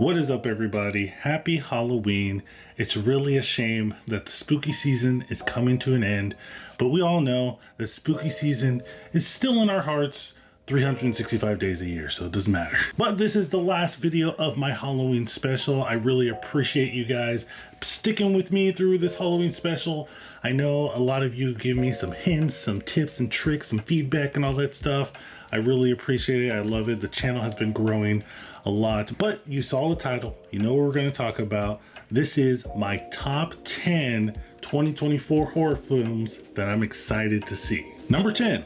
What is up, everybody? Happy Halloween. It's really a shame that the spooky season is coming to an end, but we all know that spooky season is still in our hearts 365 days a year, so it doesn't matter. But this is the last video of my Halloween special. I really appreciate you guys sticking with me through this Halloween special. I know a lot of you give me some hints, some tips and tricks, some feedback and all that stuff. I really appreciate it. I love it. The channel has been growing a lot, but you saw the title. You know what we're going to talk about. This is my top 10 2024 horror films that I'm excited to see. Number 10,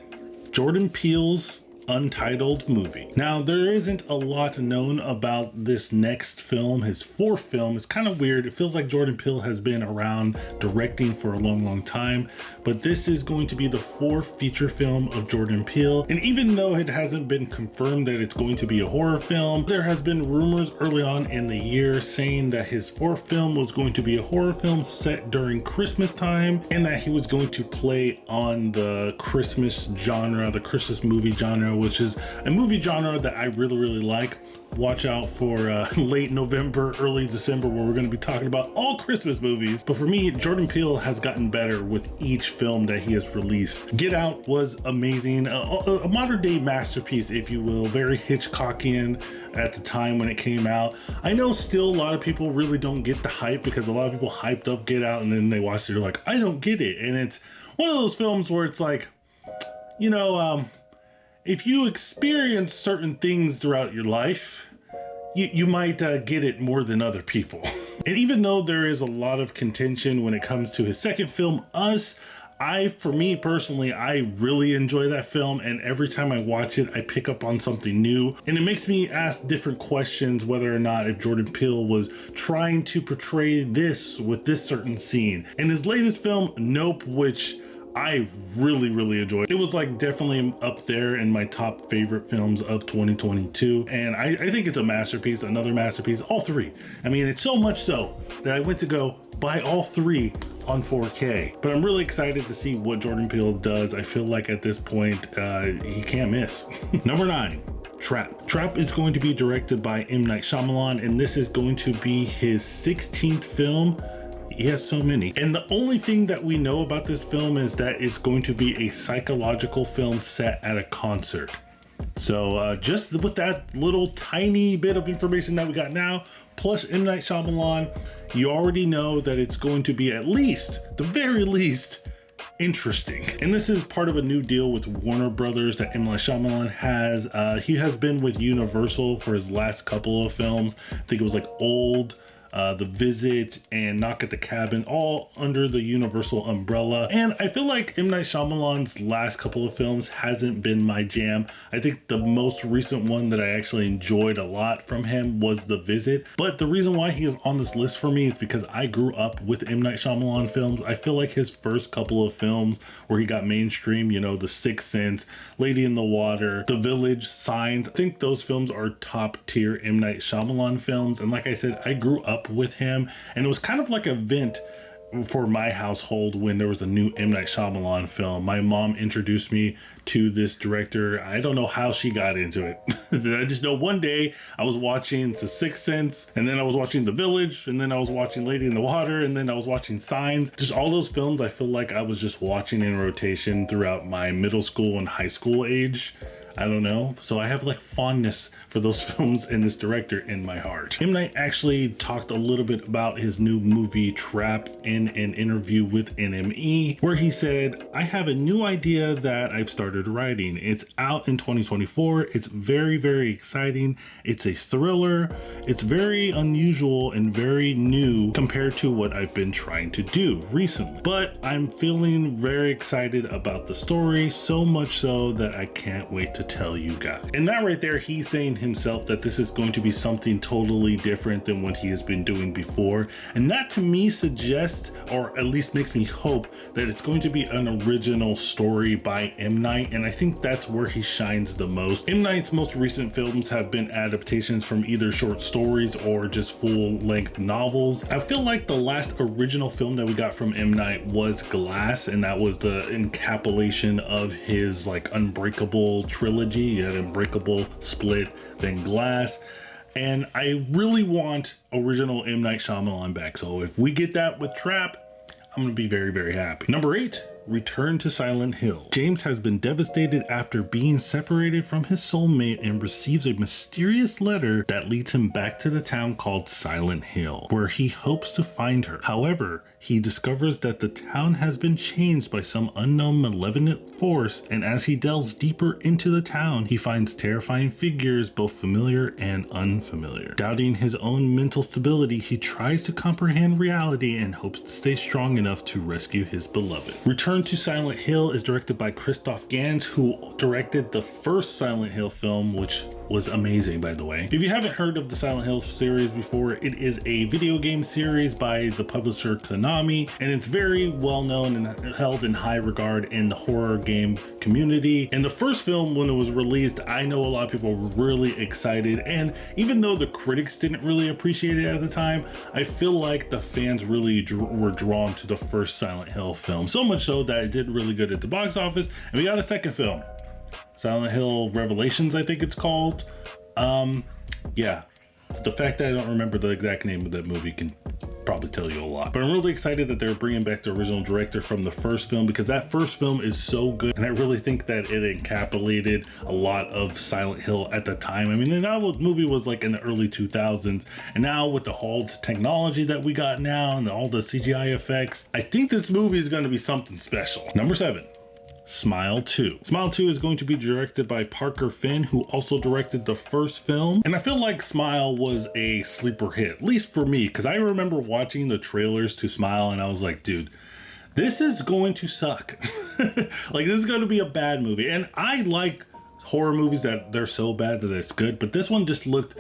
Jordan Peele's Untitled movie. Now, there isn't a lot known about this next film, his fourth film. It's kind of weird. It feels like Jordan Peele has been around directing for a long time, but this is going to be the fourth feature film of Jordan Peele. And even though it hasn't been confirmed that it's going to be a horror film, there has been rumors early on in the year saying that his fourth film was going to be a horror film set during Christmas time, and that he was going to play on the Christmas genre, the Christmas movie genre, which is a movie genre that I really like. Watch out for late November, early December, where we're going to be talking about all Christmas movies. But for me, Jordan Peele has gotten better with each film that he has released. Get Out was amazing, a modern day masterpiece, if you will, very Hitchcockian at the time when it came out. I know still a lot of people really don't get the hype, because a lot of people hyped up Get Out and then they watched it, they're like, I don't get it. And it's one of those films where it's like, you know, if you experience certain things throughout your life, you might get it more than other people. And even though there is a lot of contention when it comes to his second film, Us, for me personally, I really enjoy that film, and every time I watch it, I pick up on something new. And it makes me ask different questions whether or not if Jordan Peele was trying to portray this with this certain scene. In his latest film, Nope, which I really enjoyed. It was like definitely up there in my top favorite films of 2022. And I think it's a masterpiece, another masterpiece, all three. I mean, it's so much so that I went to go buy all three on 4K. But I'm really excited to see what Jordan Peele does. I feel like at this point, he can't miss. Number 9. Trap. Trap is going to be directed by M. Night Shyamalan, and this is going to be his 16th film. He has so many. And the only thing that we know about this film is that it's going to be a psychological film set at a concert. So just with that little tiny bit of information that we got now, plus M. Night Shyamalan, you already know that it's going to be at least, the very least, interesting. And this is part of a new deal with Warner Brothers that M. Night Shyamalan has. He has been with Universal for his last couple of films. I think it was like Old, The Visit, and Knock at the Cabin, all under the Universal umbrella. And I feel like M. Night Shyamalan's last couple of films hasn't been my jam. I think the most recent one that I actually enjoyed a lot from him was The Visit. But the reason why he is on this list for me is because I grew up with M. Night Shyamalan films. I feel like his first couple of films where he got mainstream, you know, The Sixth Sense, Lady in the Water, The Village, Signs, I think those films are top tier M. Night Shyamalan films. And like I said, I grew up with him, and it was kind of like an event for my household when there was a new M. Night Shyamalan film. My mom introduced me to this director. I don't know how she got into it. I just know one day I was watching The Sixth Sense, and then I was watching The Village, and then I was watching Lady in the Water, and then I was watching Signs. Just all those films I feel like I was just watching in rotation throughout my middle school and high school age. I don't know. So I have like fondness for those films and this director in my heart. M. Night actually talked a little bit about his new movie Trap in an interview with NME, where he said, I have a new idea that I've started writing. It's out in 2024. It's very exciting. It's a thriller. It's very unusual and very new compared to what I've been trying to do recently. But I'm feeling very excited about the story, so much so that I can't wait to tell you guys. And that right there, he's saying himself that this is going to be something totally different than what he has been doing before. And that to me suggests, or at least makes me hope, that it's going to be an original story by M. Night. And I think that's where he shines the most. M. Night's most recent films have been adaptations from either short stories or just full-length novels. I feel like the last original film that we got from M. Night was Glass, and that was the encapsulation of his like Unbreakable trilogy. You had Unbreakable, Split, then Glass. And I really want original M. Night Shyamalan back. So if we get that with Trap, I'm gonna be very, very happy. Number 8, Return to Silent Hill. James has been devastated after being separated from his soulmate and receives a mysterious letter that leads him back to the town called Silent Hill, where he hopes to find her. However, he discovers that the town has been changed by some unknown malevolent force, and as he delves deeper into the town, he finds terrifying figures, both familiar and unfamiliar. Doubting his own mental stability, he tries to comprehend reality and hopes to stay strong enough to rescue his beloved. Return to Silent Hill is directed by Christoph Gans, who directed the first Silent Hill film, which was amazing, by the way. If you haven't heard of the Silent Hill series before, it is a video game series by the publisher Konami, and it's very well known and held in high regard in the horror game community. And the first film, when it was released, I know a lot of people were really excited, and even though the critics didn't really appreciate it at the time, I feel like the fans really were drawn to the first Silent Hill film, so much so that it did really good at the box office, and we got a second film, Silent Hill Revelations, I think it's called. Yeah, the fact that I don't remember the exact name of that movie can probably tell you a lot. But I'm really excited that they're bringing back the original director from the first film, because that first film is so good, and I really think that it encapsulated a lot of Silent Hill at the time. I mean, that movie was like in the early 2000s, and now with the whole technology that we got now and all the CGI effects, I think this movie is going to be something special. Number 7. Smile 2. Smile 2 is going to be directed by Parker Finn, who also directed the first film. And I feel like Smile was a sleeper hit, at least for me, because I remember watching the trailers to Smile and I was like, dude, this is going to suck. Like, this is going to be a bad movie. And I like horror movies that they're so bad that it's good, but this one just looked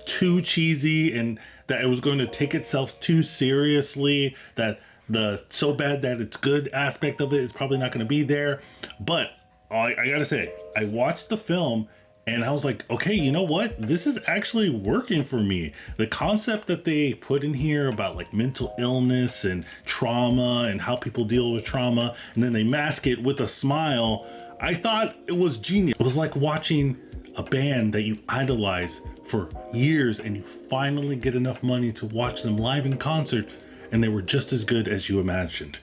too cheesy, and that it was going to take itself too seriously, that the so bad that it's good aspect of it is probably not going to be there. But I gotta say, I watched the film and I was like, okay, you know what? This is actually working for me. The concept that they put in here about like mental illness and trauma and how people deal with trauma, and then they mask it with a smile, I thought it was genius. It was like watching a band that you idolize for years and you finally get enough money to watch them live in concert, and they were just as good as you imagined.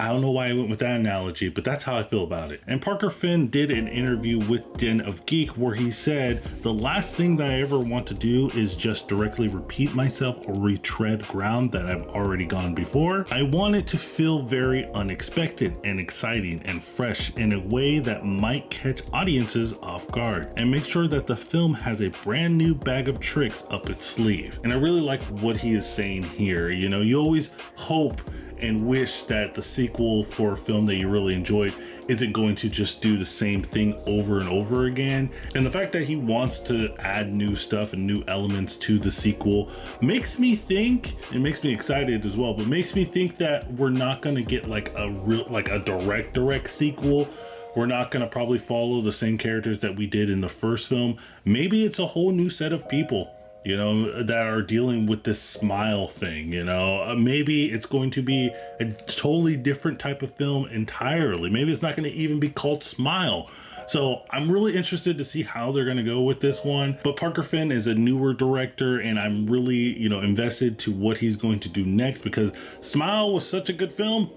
I don't know why I went with that analogy, but that's how I feel about it. And Parker Finn did an interview with Den of Geek where he said, the last thing that I ever want to do is just directly repeat myself or retread ground that I've already gone before. I want it to feel very unexpected and exciting and fresh in a way that might catch audiences off guard, and make sure that the film has a brand new bag of tricks up its sleeve. And I really like what he is saying here. You know, you always hope and wish that the sequel for a film that you really enjoyed isn't going to just do the same thing over and over again. And the fact that he wants to add new stuff and new elements to the sequel makes me think, it makes me excited as well, but makes me think that we're not going to get like a direct sequel. We're not going to probably follow the same characters that we did in the first film. Maybe it's a whole new set of people, you know, that are dealing with this smile thing, you know. Maybe it's going to be a totally different type of film entirely. Maybe it's not going to even be called Smile. So I'm really interested to see how they're going to go with this one. But Parker Finn is a newer director, and I'm really, you know, invested to what he's going to do next, because Smile was such a good film.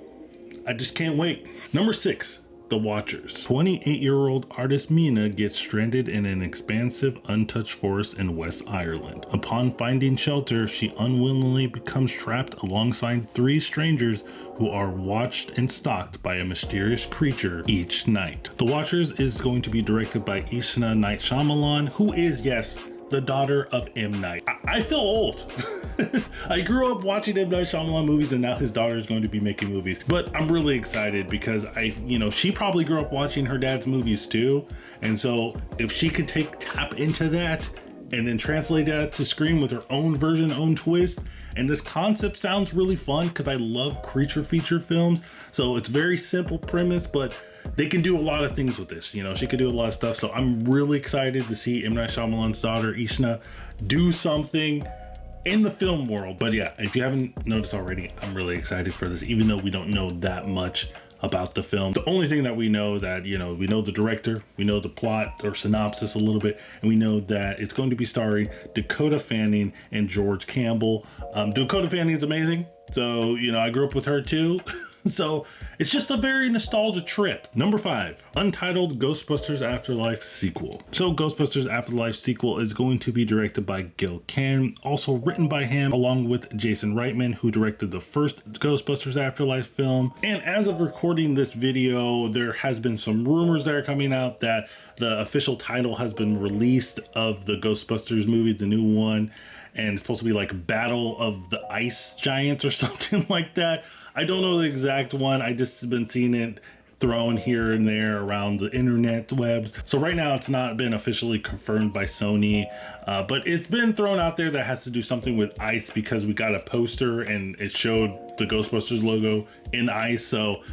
I just can't wait. Number 6. The Watchers. 28-year-old artist Mina gets stranded in an expansive, untouched forest in West Ireland. Upon finding shelter, she unwillingly becomes trapped alongside 3 strangers who are watched and stalked by a mysterious creature each night. The Watchers is going to be directed by Isna Night Shyamalan, who is, yes, the daughter of M. Night. I feel old. I grew up watching M. Night Shyamalan movies, and now his daughter is going to be making movies. But I'm really excited because she probably grew up watching her dad's movies too. And so if she can tap into that and then translate that to screen with her own version, own twist. And this concept sounds really fun because I love creature feature films. So it's very simple premise, but they can do a lot of things with this. You know, she could do a lot of stuff. So I'm really excited to see M. Night Shyamalan's daughter, Isna, do something in the film world. But yeah, if you haven't noticed already, I'm really excited for this, even though we don't know that much about the film. The only thing that we know that, we know the director, we know the plot or synopsis a little bit, and we know that it's going to be starring Dakota Fanning and George Campbell. Dakota Fanning is amazing. So, I grew up with her too. So it's just a very nostalgia trip. Number 5, untitled Ghostbusters Afterlife sequel. So Ghostbusters Afterlife sequel is going to be directed by Gil Kane, also written by him, along with Jason Reitman, who directed the first Ghostbusters Afterlife film. And as of recording this video, there has been some rumors that are coming out that the official title has been released of the Ghostbusters movie, the new one, and it's supposed to be like Battle of the Ice Giants or something like that. I don't know the exact one. I just been seeing it thrown here and there around the internet webs. So right now it's not been officially confirmed by Sony, but it's been thrown out there that has to do something with ice, because we got a poster and it showed the Ghostbusters logo in ice. So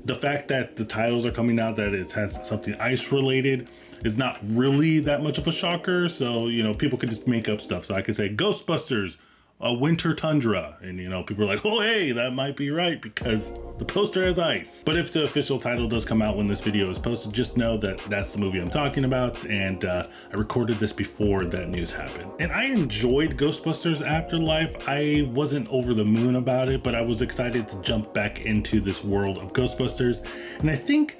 the fact that the titles are coming out that it has something ice related is not really that much of a shocker. So, people could just make up stuff. So I could say Ghostbusters, a winter tundra, and people are like, oh hey, that might be right because the poster has ice. But if the official title does come out when this video is posted, just know that that's the movie I'm talking about, and I recorded this before that news happened. And I enjoyed Ghostbusters Afterlife. I wasn't over the moon about it, but I was excited to jump back into this world of Ghostbusters. And I think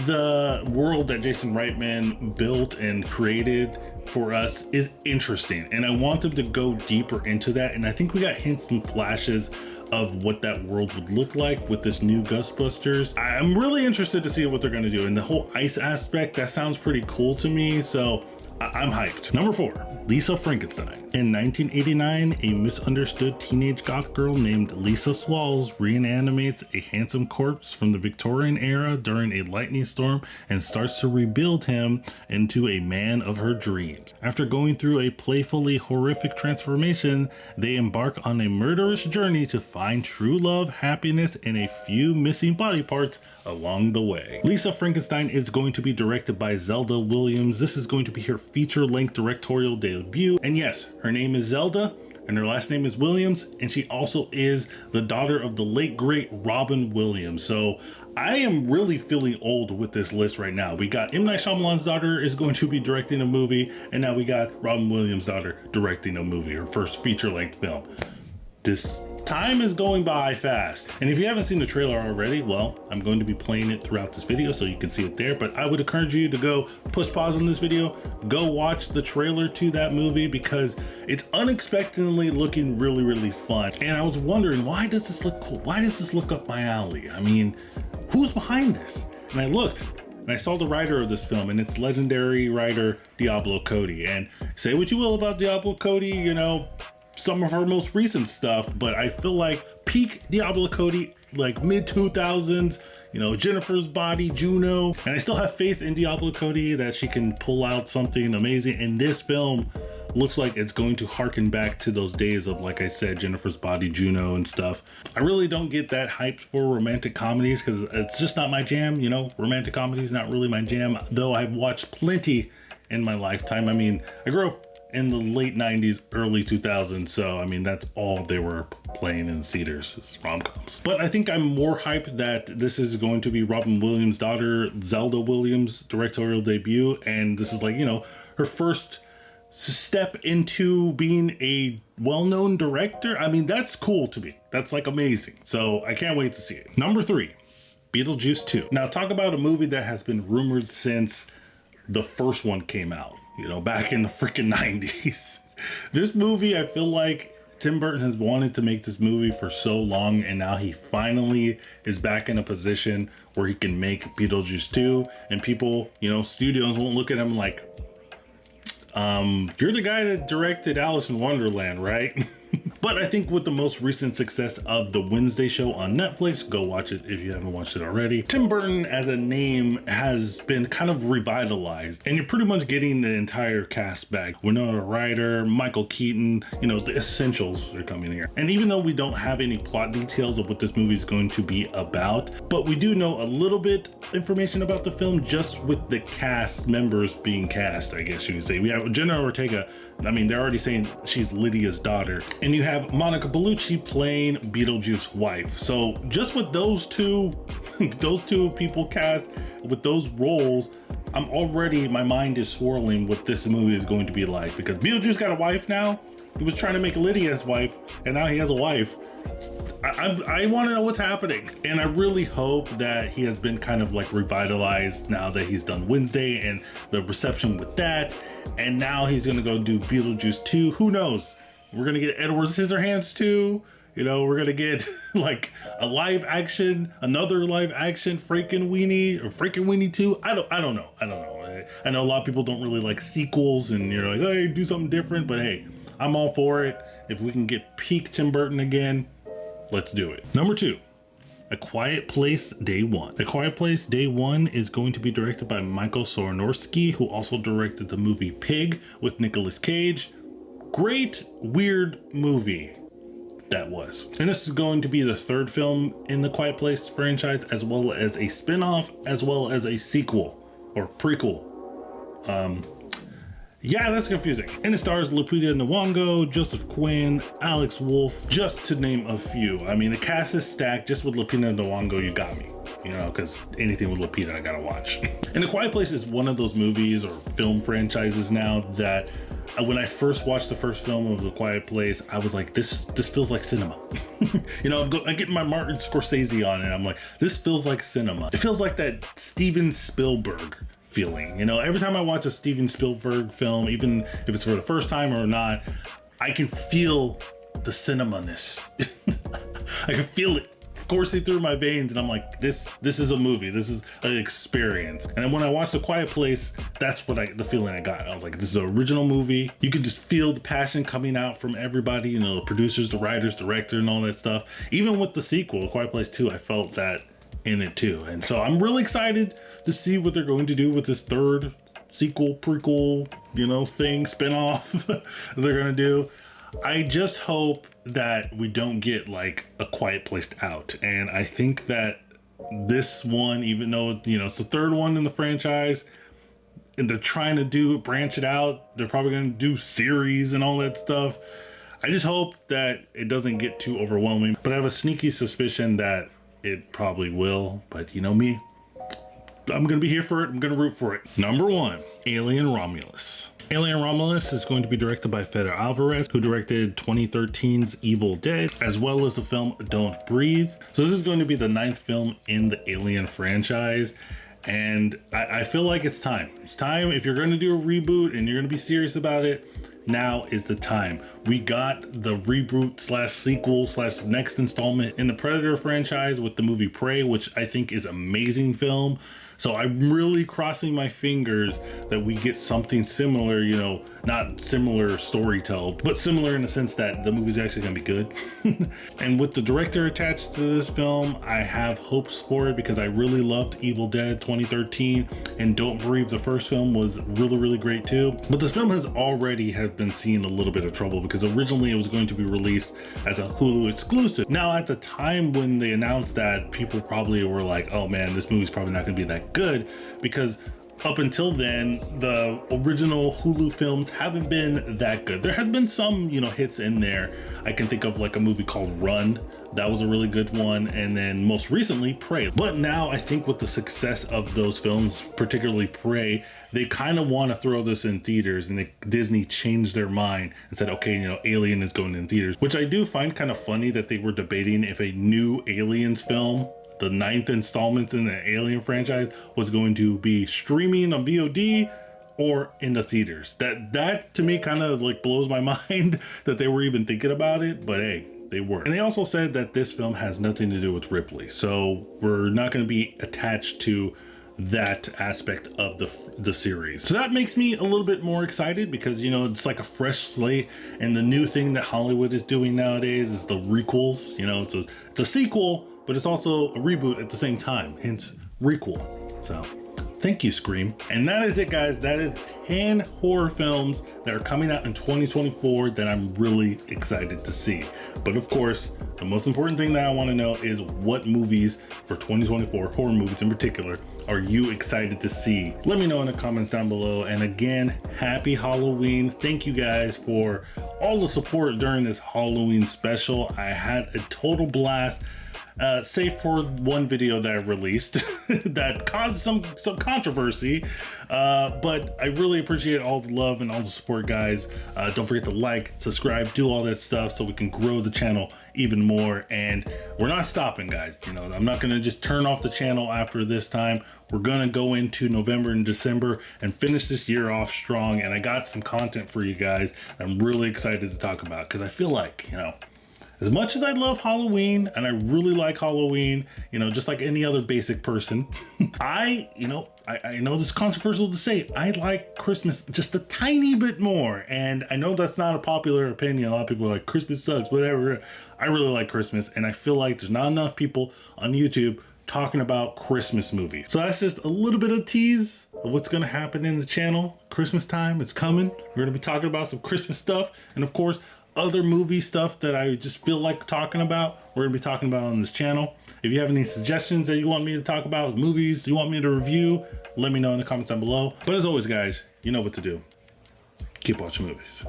the world that Jason Reitman built and created for us is interesting, and I want them to go deeper into that. And I think we got hints and flashes of what that world would look like with this new Ghostbusters. I'm really interested to see what they're going to do, and the whole ice aspect, that sounds pretty cool to me. So I'm hyped. Number 4, Lisa Frankenstein. In 1989, a misunderstood teenage goth girl named Lisa Swalls reanimates a handsome corpse from the Victorian era during a lightning storm and starts to rebuild him into a man of her dreams. After going through a playfully horrific transformation, they embark on a murderous journey to find true love, happiness, and a few missing body parts along the way. Lisa Frankenstein is going to be directed by Zelda Williams. This is going to be her feature-length directorial debut. And yes, her name is Zelda and her last name is Williams, and she also is the daughter of the late great Robin Williams. So I am really feeling old with this list right now. We got M. Night Shyamalan's daughter is going to be directing a movie, and now we got Robin Williams' daughter directing a movie, her first feature-length film. This time is going by fast. And if you haven't seen the trailer already, well, I'm going to be playing it throughout this video so you can see it there. But I would encourage you to go push pause on this video, go watch the trailer to that movie, because it's unexpectedly looking really, really fun. And I was wondering, why does this look cool? Why does this look up my alley? I mean, who's behind this? And I looked, and I saw the writer of this film, and it's legendary writer Diablo Cody. And say what you will about Diablo Cody, some of her most recent stuff, but I feel like peak Diablo Cody, like mid 2000s, Jennifer's Body, Juno, and I still have faith in Diablo Cody that she can pull out something amazing. And this film looks like it's going to harken back to those days of, like I said, Jennifer's Body, Juno, and stuff. I really don't get that hyped for romantic comedies because it's just not my jam. Romantic comedies not really my jam, though I've watched plenty in my lifetime. I mean, I grew up in the late 90s, early 2000s. So, I mean, that's all they were playing in theaters, is rom-coms. But I think I'm more hyped that this is going to be Robin Williams' daughter, Zelda Williams' directorial debut. And this is like, her first step into being a well-known director. I mean, that's cool to me. That's like amazing. So I can't wait to see it. Number 3, Beetlejuice 2. Now, talk about a movie that has been rumored since the first one came out. Back in the freaking 90s. This movie, I feel like Tim Burton has wanted to make this movie for so long, and now he finally is back in a position where he can make Beetlejuice 2, and people, studios won't look at him like, you're the guy that directed Alice in Wonderland, right? But I think with the most recent success of the Wednesday show on Netflix, go watch it if you haven't watched it already. Tim Burton as a name has been kind of revitalized, and you're pretty much getting the entire cast back. Winona Ryder, Michael Keaton, the essentials are coming here. And even though we don't have any plot details of what this movie is going to be about, but we do know a little bit information about the film just with the cast members being cast, I guess you could say. We have Jenna Ortega. I mean, they're already saying she's Lydia's daughter. And you have Monica Bellucci playing Beetlejuice's wife. So just with those two those two people cast with those roles, my mind is swirling what this movie is going to be like, because Beetlejuice got a wife now. He was trying to make Lydia's wife, and now he has a wife. I want to know what's happening, and I really hope that he has been kind of like revitalized now that he's done Wednesday and the reception with that, and now he's gonna go do Beetlejuice 2. Who knows? We're gonna get Edward Scissorhands 2. You know, we're gonna get like another live action Frankenweenie 2. I don't know. I know a lot of people don't really like sequels, and you're like, hey, do something different, but hey, I'm all for it. If we can get peak Tim Burton again, let's do it. Number 2, A Quiet Place Day One. A Quiet Place Day One is going to be directed by Michael Soronowski, who also directed the movie Pig with Nicolas Cage. Great, weird movie that was. And this is going to be the third film in the Quiet Place franchise, as well as a spin-off, as well as a sequel or prequel. Yeah, that's confusing. And it stars Lupita Nyong'o, Joseph Quinn, Alex Wolff, just to name a few. I mean, the cast is stacked. Just with Lupita Nyong'o, you got me. You know, because anything with Lupita, I gotta watch. And The Quiet Place is one of those movies or film franchises now that when I first watched the first film of The Quiet Place, I was like, this feels like cinema. You know, I get my Martin Scorsese on it. I'm like, this feels like cinema. It feels like that Steven Spielberg feeling. You know, every time I watch a Steven Spielberg film, even if it's for the first time or not, I can feel the cinema-ness. I can feel it coursing through my veins, and I'm like, this is a movie. This is an experience. And then when I watched The Quiet Place, that's the feeling I got. I was like, this is an original movie. You can just feel the passion coming out from everybody, you know, the producers, the writers, director, and all that stuff. Even with the sequel, The Quiet Place 2, I felt that in it too. And so I'm really excited to see what they're going to do with this third sequel, prequel, you know, spinoff they're gonna do. I just hope that we don't get like A Quiet Place out. And I think that this one, even though, you know, it's the third one in the franchise and they're trying to branch it out, they're probably going to do series and all that stuff. I just hope that it doesn't get too overwhelming, but I have a sneaky suspicion that it probably will. But you know me, I'm going to be here for it. I'm going to root for it. Number 1, Alien Romulus. Alien Romulus is going to be directed by Fede Alvarez, who directed 2013's Evil Dead, as well as the film Don't Breathe. So this is going to be the 9th film in the Alien franchise. And I feel like it's time. It's time. If you're going to do a reboot and you're going to be serious about it, now is the time. We got the reboot / sequel / next installment in the Predator franchise with the movie Prey, which I think is an amazing film. So I'm really crossing my fingers that we get something similar, you know, not similar storytell, but similar in the sense that the movie's actually gonna be good. And with the director attached to this film, I have hopes for it because I really loved Evil Dead 2013, and Don't Breathe, the first film, was really, really great too. But this film has been seeing a little bit of trouble because originally it was going to be released as a Hulu exclusive. Now, at the time when they announced that, people probably were like, oh man, this movie's probably not gonna be that good, because up until then, the original Hulu films haven't been that good. There has been some, you know, hits in there. I can think of like a movie called Run. That was a really good one. And then most recently, Prey. But now I think with the success of those films, particularly Prey, they kind of want to throw this in theaters, and Disney changed their mind and said, okay, you know, Alien is going in theaters, which I do find kind of funny that they were debating if a new Aliens film, the 9th installment in the Alien franchise, was going to be streaming on VOD or in the theaters. That to me kind of like blows my mind that they were even thinking about it, but hey, they were. And they also said that this film has nothing to do with Ripley, so we're not going to be attached to that aspect of the series. So that makes me a little bit more excited because, you know, it's like a fresh slate, and the new thing that Hollywood is doing nowadays is the requels. You know, it's a sequel, but it's also a reboot at the same time, hence requel. So thank you, Scream. And that is it, guys. That is 10 horror films that are coming out in 2024 that I'm really excited to see. But of course, the most important thing that I want to know is what movies for 2024, horror movies in particular, are you excited to see? Let me know in the comments down below. And again, happy Halloween. Thank you guys for all the support during this Halloween special. I had a total blast. save for one video that I released that caused some controversy. But I really appreciate all the love and all the support, guys. Don't forget to like, subscribe, do all that stuff so we can grow the channel even more. And we're not stopping, guys. You know, I'm not gonna just turn off the channel after this time. We're gonna go into November and December and finish this year off strong. And I got some content for you guys I'm really excited to talk about, because I feel like, you know, as much as I love Halloween, and I really like Halloween, you know, just like any other basic person, I know this is controversial to say, I like Christmas just a tiny bit more. And I know that's not a popular opinion. A lot of people are like, Christmas sucks, whatever. I really like Christmas, and I feel like there's not enough people on YouTube talking about Christmas movies. So that's just a little bit of tease of what's gonna happen in the channel. Christmas time, it's coming. We're gonna be talking about some Christmas stuff, and of course, other movie stuff that I just feel like talking about, we're gonna be talking about on this channel. If you have any suggestions that you want me to talk about, movies you want me to review, let me know in the comments down below. But as always, guys, you know what to do. Keep watching movies.